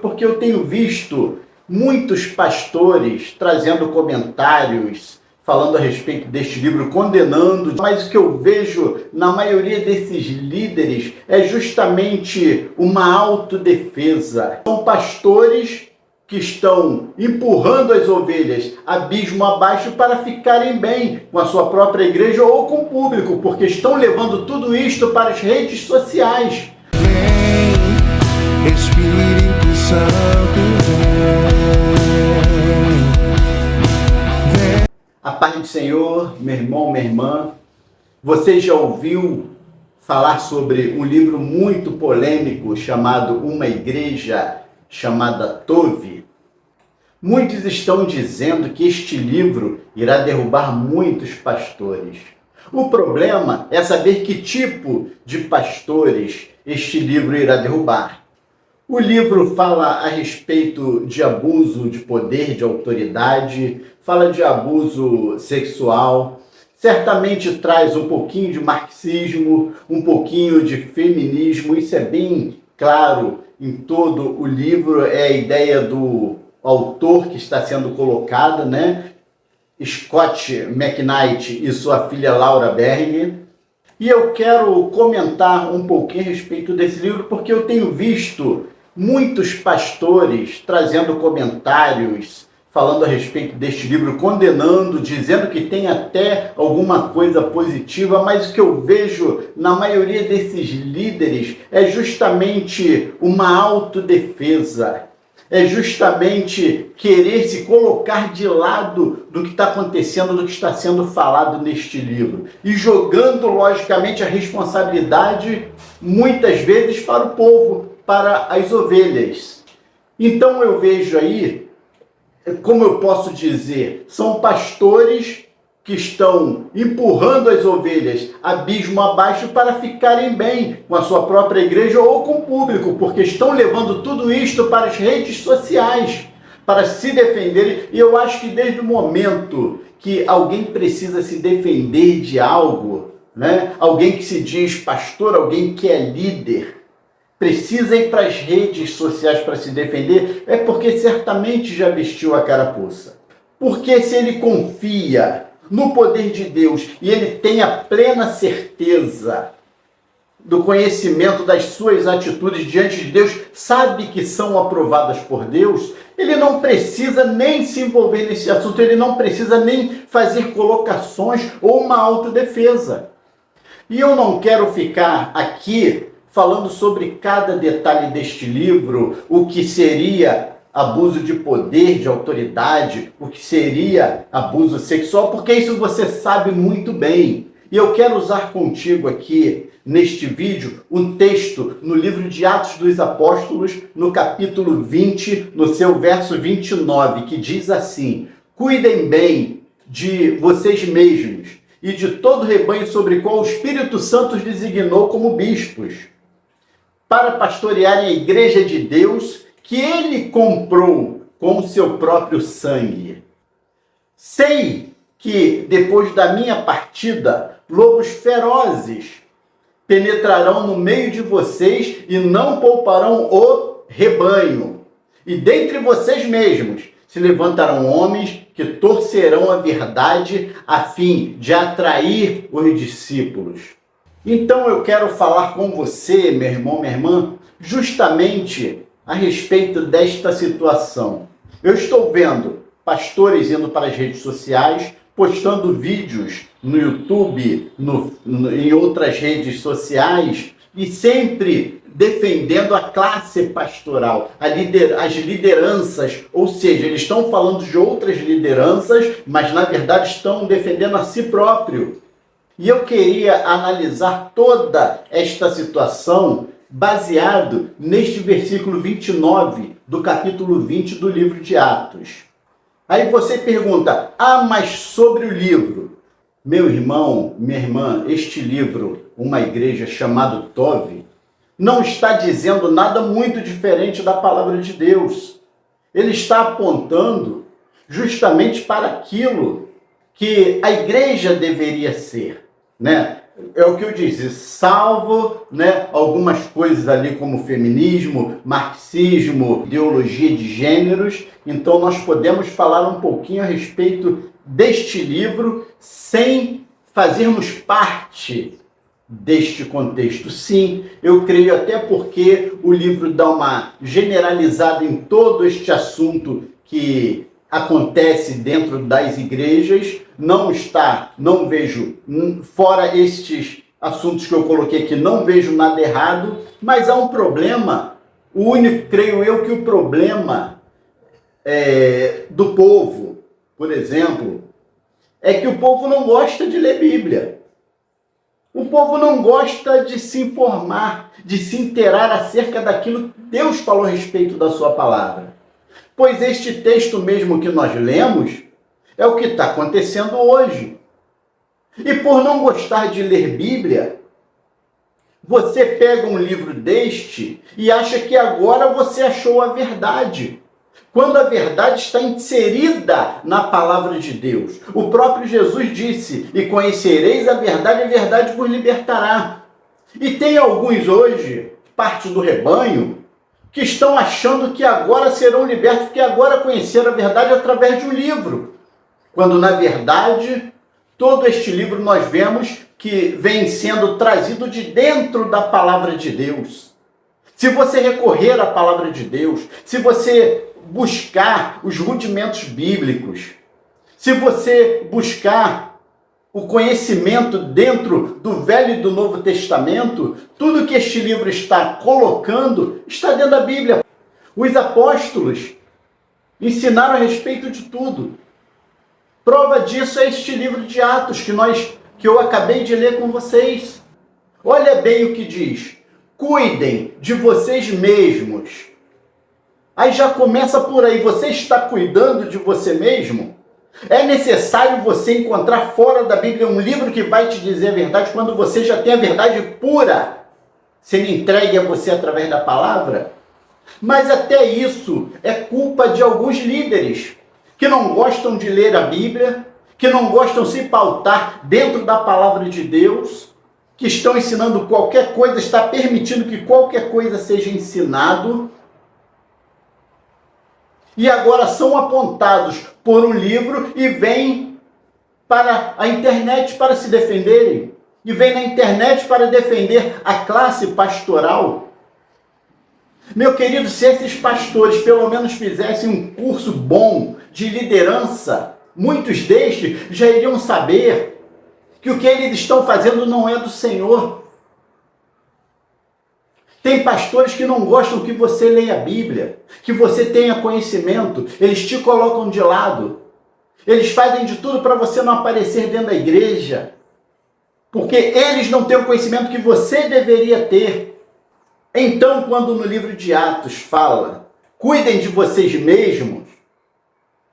Porque eu tenho visto muitos pastores trazendo comentários, falando a respeito deste livro, condenando, mas o que eu vejo na maioria desses líderes é justamente uma autodefesa. São pastores que estão empurrando as ovelhas abismo abaixo para ficarem bem com a sua própria igreja ou com o público, porque estão levando tudo isto para as redes sociais. Vem, Espírito Santo, vem. A paz do Senhor, meu irmão, minha irmã. Você já ouviu falar sobre um livro muito polêmico chamado Uma Igreja Chamada Tove? Muitos estão dizendo que este livro irá derrubar muitos pastores. O problema é saber que tipo de pastores este livro irá derrubar. O livro fala a respeito de abuso de poder, de autoridade, fala de abuso sexual, certamente traz um pouquinho de marxismo, um pouquinho de feminismo, isso é bem claro em todo o livro, é a ideia do autor que está sendo colocada, né? Scott McKnight e sua filha Laura Berger. E eu quero comentar um pouquinho a respeito desse livro, porque eu tenho visto muitos pastores trazendo comentários, falando a respeito deste livro, condenando, dizendo que tem até alguma coisa positiva, mas o que eu vejo na maioria desses líderes é justamente uma autodefesa. É justamente querer se colocar de lado do que está acontecendo, do que está sendo falado neste livro. E jogando, logicamente, a responsabilidade, muitas vezes, para o povo, para as ovelhas. Então eu vejo aí, como eu posso dizer, são pastores que estão empurrando as ovelhas abismo abaixo para ficarem bem com a sua própria igreja ou com o público, porque estão levando tudo isto para as redes sociais, para se defenderem. E eu acho que desde o momento que alguém precisa se defender de algo, né? Alguém que se diz pastor, alguém que é líder, precisa ir para as redes sociais para se defender, é porque certamente já vestiu a carapuça. Porque se ele confia no poder de Deus e ele tem a plena certeza do conhecimento das suas atitudes diante de Deus, sabe que são aprovadas por Deus, ele não precisa nem se envolver nesse assunto, ele não precisa nem fazer colocações ou uma autodefesa. E eu não quero ficar aqui falando sobre cada detalhe deste livro, o que seria abuso de poder, de autoridade, o que seria abuso sexual, porque isso você sabe muito bem. E eu quero usar contigo aqui, neste vídeo, um texto no livro de Atos dos Apóstolos, no capítulo 20, no seu verso 29, que diz assim: cuidem bem de vocês mesmos e de todo o rebanho sobre o qual o Espírito Santo os designou como bispos, para pastorearem a igreja de Deus, que ele comprou com o seu próprio sangue. Sei que depois da minha partida, lobos ferozes penetrarão no meio de vocês e não pouparão o rebanho. E dentre vocês mesmos se levantarão homens que torcerão a verdade a fim de atrair os discípulos. Então eu quero falar com você, meu irmão, minha irmã, justamente a respeito desta situação. Eu estou vendo pastores indo para as redes sociais, postando vídeos no YouTube, em outras redes sociais, e sempre defendendo a classe pastoral, as lideranças, ou seja, eles estão falando de outras lideranças, mas na verdade estão defendendo a si próprio. E eu queria analisar toda esta situação baseado neste versículo 29 do capítulo 20 do livro de Atos. Aí você pergunta, mas sobre o livro? Meu irmão, minha irmã, este livro, Uma Igreja Chamada Tove, não está dizendo nada muito diferente da palavra de Deus. Ele está apontando justamente para aquilo que a igreja deveria ser, né? é o que eu disse, salvo, né, algumas coisas ali como feminismo, marxismo, ideologia de gêneros, então nós podemos falar um pouquinho a respeito deste livro sem fazermos parte deste contexto. Sim, eu creio, até porque o livro dá uma generalizada em todo este assunto que acontece dentro das igrejas, não vejo, fora estes assuntos que eu coloquei aqui, não vejo nada errado, mas há um problema, o único, creio eu, que o problema do povo, por exemplo, é que o povo não gosta de ler Bíblia. O povo não gosta de se informar, de se inteirar acerca daquilo que Deus falou a respeito da sua palavra. Pois este texto mesmo que nós lemos é o que está acontecendo hoje. E por não gostar de ler Bíblia, você pega um livro deste e acha que agora você achou a verdade, quando a verdade está inserida na palavra de Deus. O próprio Jesus disse: e conhecereis a verdade vos libertará. E tem alguns hoje, parte do rebanho, que estão achando que agora serão libertos, que agora conheceram a verdade através de um livro. Quando, na verdade, todo este livro nós vemos que vem sendo trazido de dentro da palavra de Deus. Se você recorrer à palavra de Deus, se você buscar os rudimentos bíblicos, se você buscar o conhecimento dentro do Velho e do Novo Testamento, tudo que este livro está colocando está dentro da Bíblia. Os apóstolos ensinaram a respeito de tudo. Prova disso é este livro de Atos que eu acabei de ler com vocês. Olha bem o que diz: cuidem de vocês mesmos. Aí já começa por aí. Você está cuidando de você mesmo? É necessário você encontrar fora da Bíblia um livro que vai te dizer a verdade quando você já tem a verdade pura sendo entregue a você através da palavra? Mas até isso é culpa de alguns líderes que não gostam de ler a Bíblia, que não gostam de se pautar dentro da palavra de Deus, que estão ensinando qualquer coisa, está permitindo que qualquer coisa seja ensinado, e agora são apontados por um livro e vêm para a internet para se defenderem, e vêm na internet para defender a classe pastoral. Meu querido, se esses pastores pelo menos fizessem um curso bom de liderança, muitos destes já iriam saber que o que eles estão fazendo não é do Senhor. Tem pastores que não gostam que você leia a Bíblia, que você tenha conhecimento, eles te colocam de lado. Eles fazem de tudo para você não aparecer dentro da igreja, porque eles não têm o conhecimento que você deveria ter. Então, quando no livro de Atos fala, cuidem de vocês mesmos,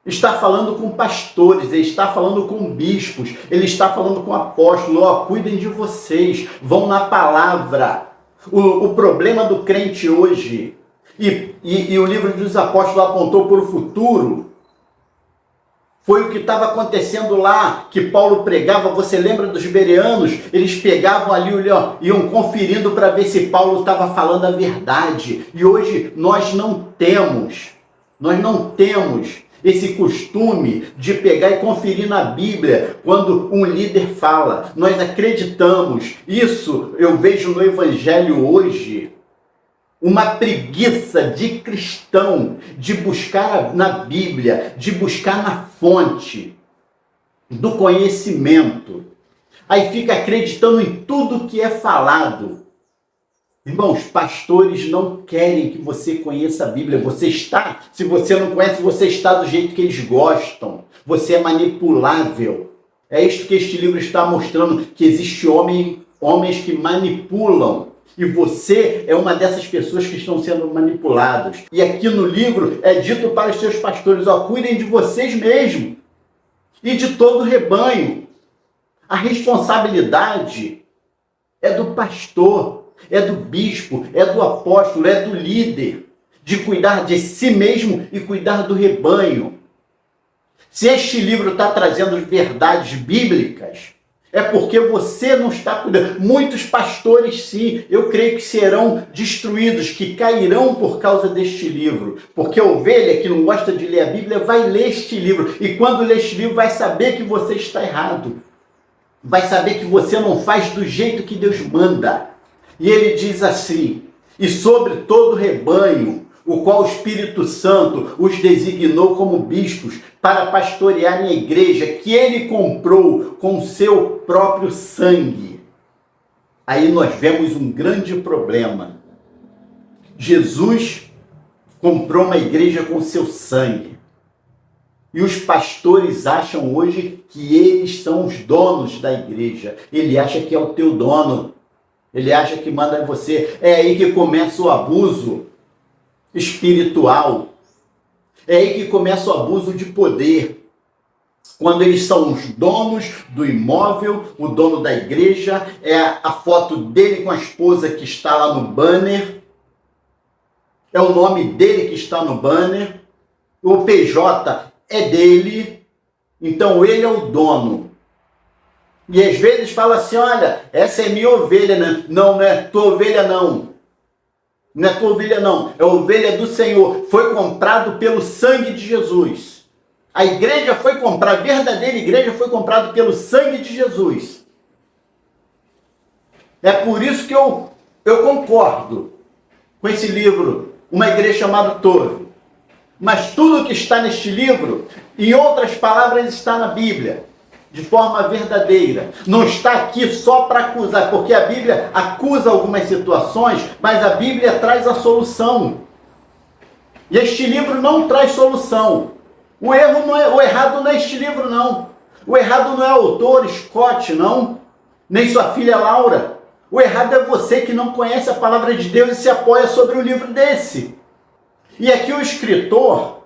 está falando com pastores, ele está falando com bispos, ele está falando com apóstolos, cuidem de vocês, vão na palavra. O problema do crente hoje, e o livro dos apóstolos apontou para o futuro, foi o que estava acontecendo lá, que Paulo pregava. Você lembra dos bereanos? Eles pegavam ali, iam conferindo para ver se Paulo estava falando a verdade. E hoje nós não temos esse costume de pegar e conferir na Bíblia quando um líder fala. Nós acreditamos. Isso eu vejo no Evangelho hoje. Uma preguiça de cristão de buscar na Bíblia, de buscar na fonte do conhecimento. Aí fica acreditando em tudo que é falado. Irmãos, pastores não querem que você conheça a Bíblia. Se você não conhece, você está do jeito que eles gostam. Você é manipulável. É isto que este livro está mostrando, que existe homens que manipulam. E você é uma dessas pessoas que estão sendo manipuladas. E aqui no livro é dito para os seus pastores, cuidem de vocês mesmos e de todo o rebanho. A responsabilidade é do pastor, é do bispo, é do apóstolo, é do líder, de cuidar de si mesmo e cuidar do rebanho. Se este livro está trazendo verdades bíblicas, É porque você não está cuidando. Muitos pastores, sim, eu creio que serão destruídos, que cairão por causa deste livro. Porque a ovelha que não gosta de ler a Bíblia vai ler este livro. E quando ler este livro vai saber que você está errado. Vai saber que você não faz do jeito que Deus manda. E ele diz assim: e sobre todo o rebanho, o qual o Espírito Santo os designou como bispos, para pastorearem a igreja que ele comprou com o seu próprio sangue. Aí nós vemos um grande problema. Jesus comprou uma igreja com o seu sangue. E os pastores acham hoje que eles são os donos da igreja. Ele acha que é o teu dono. Ele acha que manda em você. É aí que começa o abuso espiritual. É aí que começa o abuso de poder. Quando eles são os donos do imóvel, o dono da igreja, é a foto dele com a esposa que está lá no banner, é o nome dele que está no banner, o PJ é dele, então ele é o dono. E às vezes fala assim: olha, essa é minha ovelha, né? Não, não é tua ovelha não. Não é tua ovelha não, é a ovelha do Senhor. Foi comprado pelo sangue de Jesus. A igreja foi comprada, a verdadeira igreja foi comprada pelo sangue de Jesus. É por isso que eu concordo com esse livro, Uma Igreja Chamada Tove. Mas tudo que está neste livro, em outras palavras, está na Bíblia. De forma verdadeira. Não está aqui só para acusar, porque a Bíblia acusa algumas situações, mas a Bíblia traz a solução. E este livro não traz solução. O errado não é este livro, não. O errado não é o autor Scott, não. Nem sua filha Laura. O errado é você que não conhece a palavra de Deus e se apoia sobre um livro desse. E aqui o escritor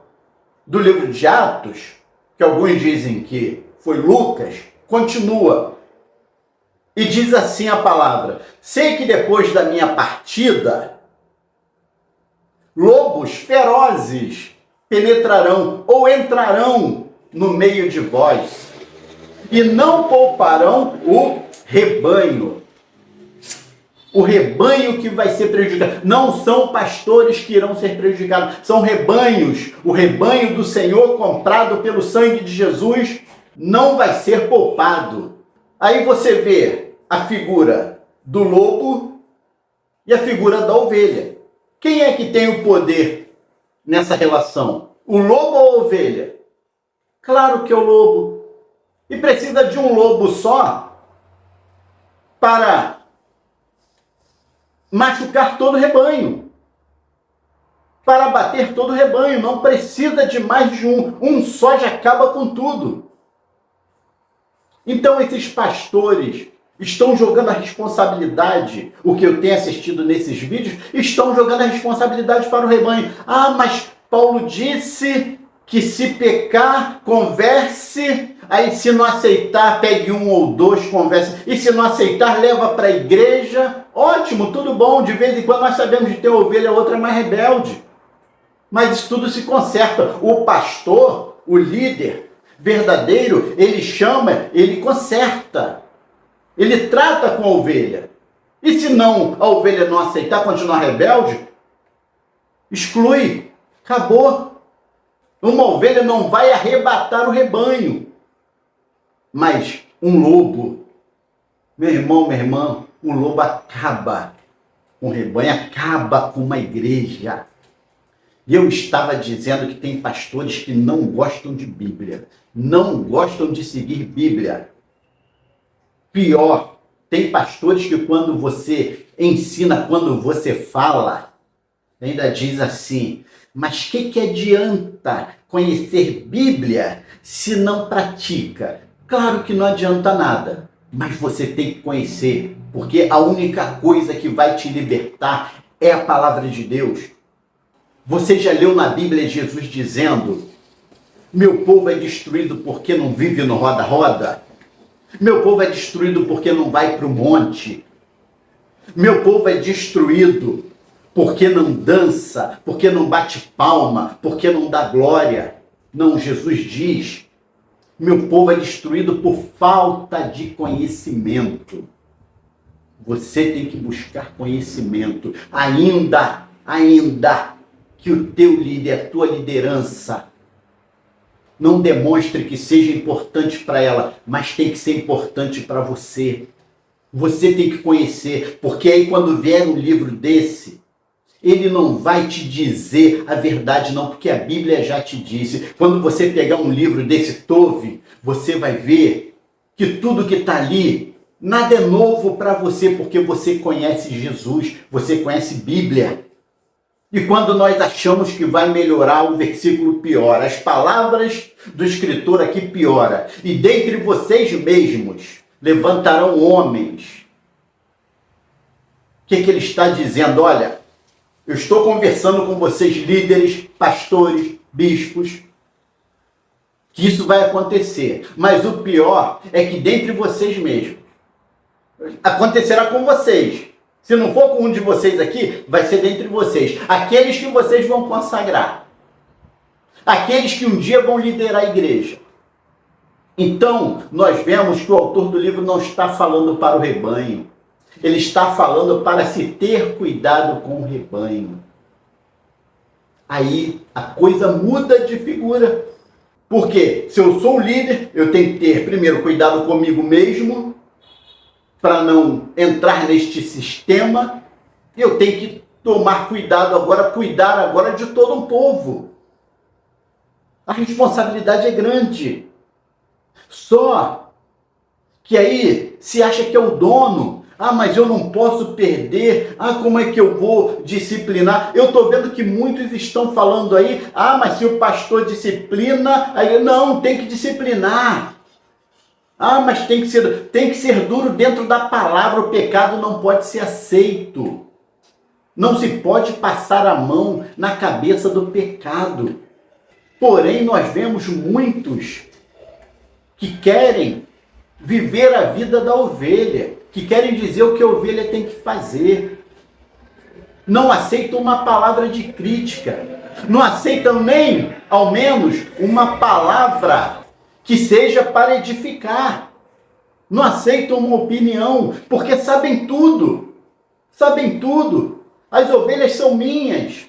do livro de Atos, que alguns dizem que foi Lucas, continua e diz assim a palavra: sei que depois da minha partida, lobos ferozes penetrarão ou entrarão no meio de vós e não pouparão o rebanho. O rebanho que vai ser prejudicado. Não são pastores que irão ser prejudicados, são rebanhos. O rebanho do Senhor comprado pelo sangue de Jesus não vai ser poupado. Aí você vê a figura do lobo e a figura da ovelha. Quem é que tem o poder nessa relação? O lobo ou a ovelha? Claro que é o lobo. E precisa de um lobo só para machucar todo o rebanho. Para bater todo o rebanho. Não precisa de mais de um. Um só já acaba com tudo. Então esses pastores estão jogando a responsabilidade, o que eu tenho assistido nesses vídeos, estão jogando a responsabilidade para o rebanho. Ah, mas Paulo disse que se pecar, converse, aí se não aceitar, pegue um ou dois, converse, e se não aceitar, leva para a igreja. Ótimo, tudo bom, de vez em quando nós sabemos de ter uma ovelha, a outra é mais rebelde. Mas isso tudo se conserta. O pastor, o líder verdadeiro, ele chama, ele conserta. Ele trata com a ovelha. E se não, a ovelha não aceitar, continuar rebelde, exclui. Acabou. Uma ovelha não vai arrebatar o rebanho. Mas um lobo, meu irmão, minha irmã, um lobo acaba com o rebanho, acaba com uma igreja. E eu estava dizendo que tem pastores que não gostam de Bíblia, não gostam de seguir Bíblia. Pior, tem pastores que quando você ensina, quando você fala, ainda diz assim: mas que adianta conhecer Bíblia se não pratica? Claro que não adianta nada, mas você tem que conhecer, porque a única coisa que vai te libertar é a palavra de Deus. Você já leu na Bíblia Jesus dizendo: meu povo é destruído porque não vive no roda-roda? Meu povo é destruído porque não vai para o monte? Meu povo é destruído porque não dança, porque não bate palma, porque não dá glória? Não, Jesus diz Meu povo é destruído por falta de conhecimento. Você tem que buscar conhecimento. Ainda que o teu líder, a tua liderança, não demonstre que seja importante para ela, mas tem que ser importante para você. Você tem que conhecer, porque aí quando vier um livro desse, ele não vai te dizer a verdade não, porque a Bíblia já te disse. Quando você pegar um livro desse Tove, você vai ver que tudo que está ali, nada é novo para você, porque você conhece Jesus, você conhece Bíblia. E quando nós achamos que vai melhorar, o versículo piora. As palavras do escritor aqui piora. E dentre vocês mesmos levantarão homens. O que ele está dizendo? Olha, eu estou conversando com vocês, líderes, pastores, bispos, que isso vai acontecer. Mas o pior é que dentre vocês mesmos, acontecerá com vocês. Se não for com um de vocês aqui, vai ser dentre vocês. Aqueles que vocês vão consagrar. Aqueles que um dia vão liderar a igreja. Então, nós vemos que o autor do livro não está falando para o rebanho. Ele está falando para se ter cuidado com o rebanho. Aí a coisa muda de figura. Porque se eu sou um líder, eu tenho que ter primeiro cuidado comigo mesmo, para não entrar neste sistema. Eu tenho que tomar cuidado agora, cuidar agora de todo um povo. A responsabilidade é grande. Só que aí se acha que é o dono. Ah, mas eu não posso perder. Ah, como é que eu vou disciplinar? Eu estou vendo que muitos estão falando aí, ah, mas se o pastor disciplina, aí não, tem que disciplinar. Ah, mas tem que ser duro dentro da palavra. O pecado não pode ser aceito. Não se pode passar a mão na cabeça do pecado. Porém, nós vemos muitos que querem viver a vida da ovelha, que querem dizer o que a ovelha tem que fazer. Não aceitam uma palavra de crítica. Não aceitam nem, ao menos, uma palavra que seja para edificar. Não aceitam uma opinião, porque sabem tudo. Sabem tudo. As ovelhas são minhas.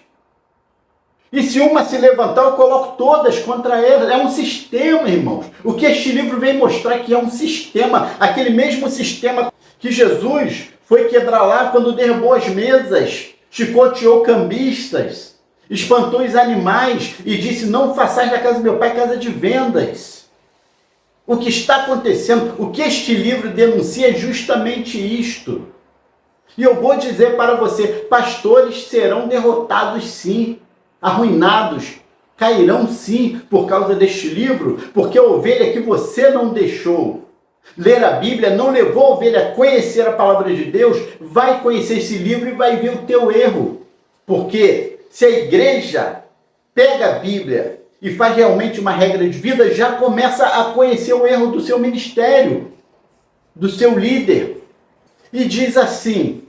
E se uma se levantar, eu coloco todas contra ela. É um sistema, irmãos. O que este livro vem mostrar que é um sistema. Aquele mesmo sistema que Jesus foi quebrar lá quando derrubou as mesas, chicoteou cambistas, espantou os animais e disse, não façais da casa do meu pai casa de vendas. O que está acontecendo, o que este livro denuncia é justamente isto. E eu vou dizer para você, pastores serão derrotados sim, arruinados, cairão sim por causa deste livro, porque a ovelha que você não deixou ler a Bíblia, não levou a ovelha a conhecer a palavra de Deus, vai conhecer esse livro e vai ver o teu erro. Porque se a igreja pega a Bíblia e faz realmente uma regra de vida, já começa a conhecer o erro do seu ministério, do seu líder. E diz assim,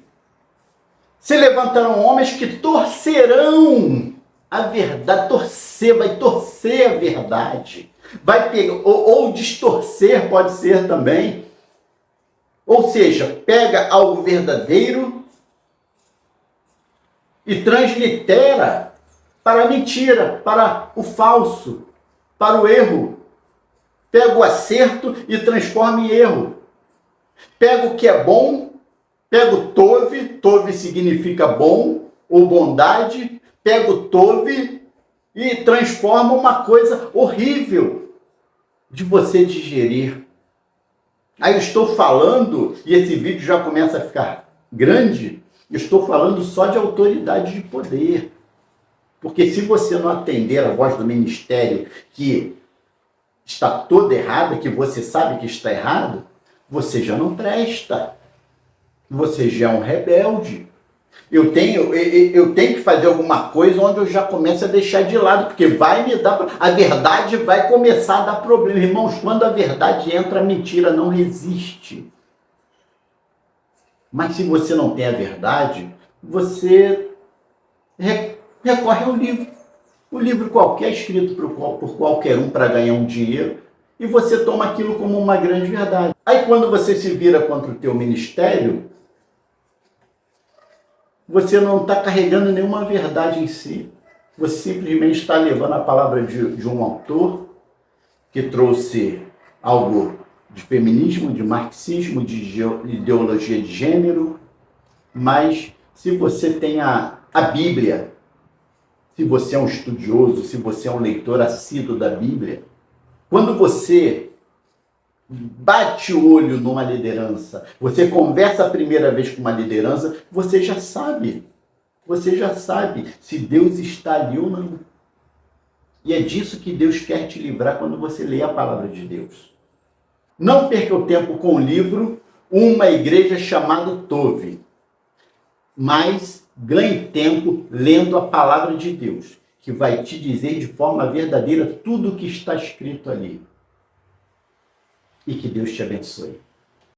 se levantarão homens que torcerão a verdade, vai torcer a verdade, vai pegar, ou distorcer pode ser também, ou seja, pega algo verdadeiro e translitera para a mentira, para o falso, para o erro. Pega o acerto e transforma em erro. Pega o que é bom, pega o tove significa bom ou bondade, pega o tove e transforma uma coisa horrível de você digerir. Aí eu estou falando, e esse vídeo já começa a ficar grande, eu estou falando só de autoridade de poder. Porque se você não atender a voz do ministério que está toda errada, que você sabe que está errado, você já não presta. Você já é um rebelde. Eu tenho que fazer alguma coisa onde eu já começo a deixar de lado, porque vai me dar, a verdade vai começar a dar problema. Irmãos, quando a verdade entra, a mentira não resiste. Mas se você não tem a verdade, você recorre ao livro. O livro qualquer, escrito por qualquer um para ganhar um dinheiro. e você toma aquilo como uma grande verdade. Aí quando você se vira contra o teu ministério, você não está carregando nenhuma verdade em si. Você simplesmente está levando a palavra de um autor que trouxe algo de feminismo, de marxismo, de ideologia de gênero, mas se você tem a Bíblia, se você é um estudioso, se você é um leitor assíduo da Bíblia, quando você bate o olho numa liderança, você conversa a primeira vez com uma liderança, você já sabe se Deus está ali ou não. E é disso que Deus quer te livrar quando você lê a palavra de Deus. Não perca o tempo com o livro Uma Igreja Chamada Tove, mas ganhe tempo lendo a palavra de Deus, que vai te dizer de forma verdadeira tudo o que está escrito ali. E que Deus te abençoe.